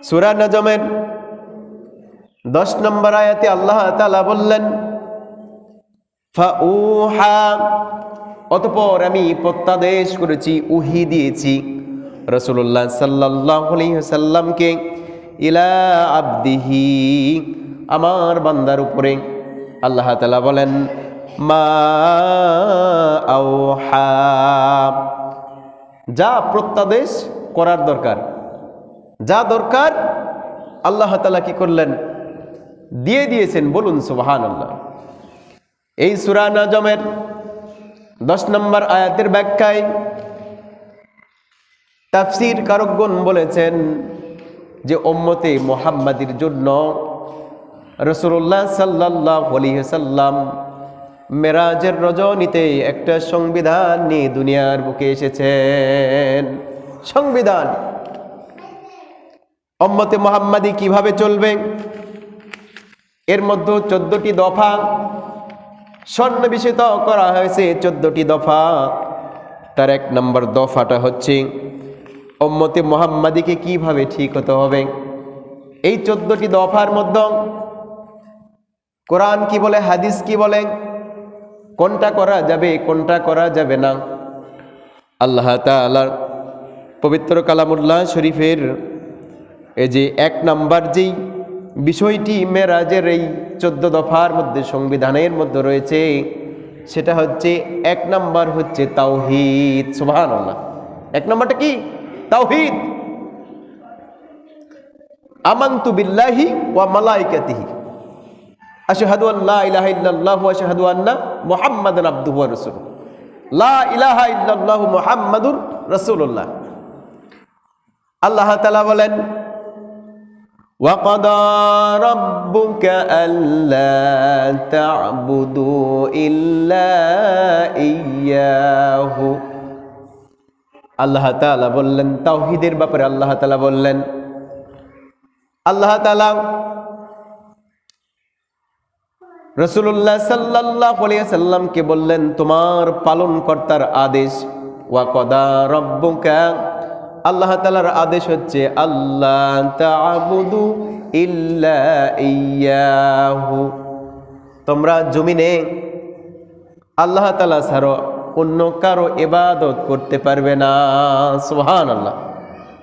সূরা নজমের 10 নম্বর আয়াতে আল্লাহ তাআলা বললেন, ফাউহা, অতঃপর আমি প্রত্যাদেশ করেছি, ওহী দিয়েছি রাসূলুল্লাহ সাল্লাল্লাহু আলাইহি ওয়াসাল্লামকে, ইলা আবদিহি, আমার বান্দার উপরে। আল্লাহ তাআলা বলেন, মা আওহা, যা প্রত্যাদেশ করার দরকার, যা দরকার আল্লাহ তাআলা কি করলেন? দিয়ে দিয়েছেন। বলুন সুবহানাল্লাহ। এই সূরা নজমের 10 নম্বর আয়াতের ব্যাখ্যায় তাফসীর কারকগণ বলেছেন যে উম্মতে মুহাম্মাদীর জন্য রাসূলুল্লাহ সাল্লাল্লাহু আলাইহি ওয়াসাল্লাম মেরাজের রজনীতে একটা সংবিধান নিয়ে দুনিয়ার বুকে এসেছেন। সংবিধান উম্মতে মুহাম্মাদী কিভাবে চলবে, এর মধ্যে 14টি দফা সন্নিবেশিত করা হয়েছে। 14টি দফা। তার 1 নম্বর দফাটা হচ্ছে উম্মতে মুহাম্মাদীকে কিভাবে ঠিক হতে হবে। এই 14টি দফার মধ্যে কোরআন কি বলে, হাদিস কি বলে, কোনটা করা যাবে কোনটা করা যাবে না, আল্লাহ তাআলার পবিত্র কালামুল্লাহ শরীফের এই যে 1 নম্বর যেই বিষয়টি মেরাজের এই 14 দফার মধ্যে সংবিধানের মধ্যে রয়েছে, সেটা হচ্ছে 1 নম্বর হচ্ছে তাওহীদ। সুবহানাল্লাহ। 1 নম্বরটা কি? তাওহীদ। আমানতু বিল্লাহি ওয়া মালাইকাতিহি আশহাদু আল্লা ইলাহা ইল্লাল্লাহু ওয়া আশহাদু আন্না মুহাম্মাদান আবদুহু ওয়া রাসূলুহু। লা ইলাহা ইল্লাল্লাহু মুহাম্মাদুর রাসূলুল্লাহ। আল্লাহ তাআলা বলেন, ওয়া ক্বাদা রাব্বুকা আল্লা তা'বুদু ইল্লা ইয়্যাহু। আল্লাহ তাআলা বললেন তাওহীদের ব্যাপারে, আল্লাহ তাআলা বললেন, আল্লাহ তাআলা রাসূলুল্লাহ সাল্লাল্লাহু আলাইহি ওয়াসাল্লামকে বললেন তোমার পালনকর্তার আদেশ। ওয়া ক্বাদা রাব্বুকা, আল্লাহ তাআলার আদেশ হচ্ছে আল্লাহ তা'বুদু ইল্লা ইয়্যাহু, তোমরা জমিনে আল্লাহ তাআলা ছাড়া অন্য কারো ইবাদত করতে পারবে না। সুবহানাল্লাহ।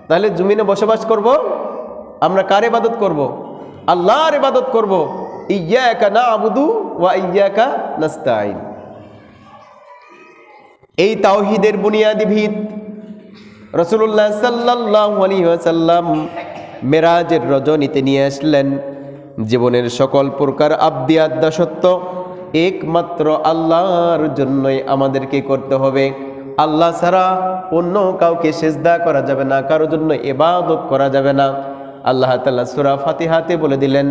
তাহলে জমিনে বসবাস করব, আমরা কার ইবাদত করব? আল্লাহর ইবাদত করব। ইয়্যাকা না'বুদু ওয়া ইয়্যাকা নাস্তাঈন। এই তাওহীদের বুনিয়াদি ভিত রাসূলুল্লাহ সাল্লাল্লাহু আলাইহি ওয়াসাল্লাম মেরাজের রজনীতে নিয়ে আসলেন। জীবনের সকল প্রকার আবদিয়াত দাসত্ব একমাত্র আল্লাহর জন্যই আমাদেরকে করতে হবে। আল্লাহ ছাড়া অন্য কাউকে সিজদা করা যাবে না, কারোর জন্য ইবাদত করা যাবে না। আল্লাহ তাআলা সূরা ফাতিহাতে বলে দিলেন,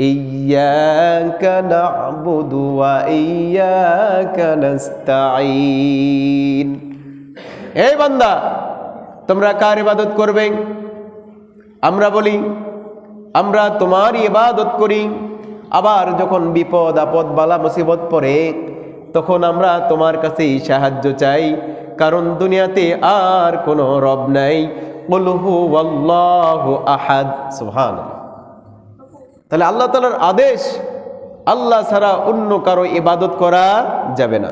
ইয়্যাকা না'বুদু ওয়া ইয়্যাকা নাস্তাঈন। হে বান্দা, তোমরা কার ইবাদত করবে? আমরা বলি আমরা তোমারই ইবাদত করি। আবার যখন বিপদ আপদ বালা মুসিবত পড়ে তখন আমরা তোমার কাছেই সাহায্য চাই, কারণ দুনিয়াতে আর কোনো রব নাই। কুল হুয়াল্লাহু আহাদ। সুবহানাল্লাহ। তাহলে আল্লাহ তাআলার আদেশ, আল্লাহ ছাড়া অন্য কারো ইবাদত করা যাবে না।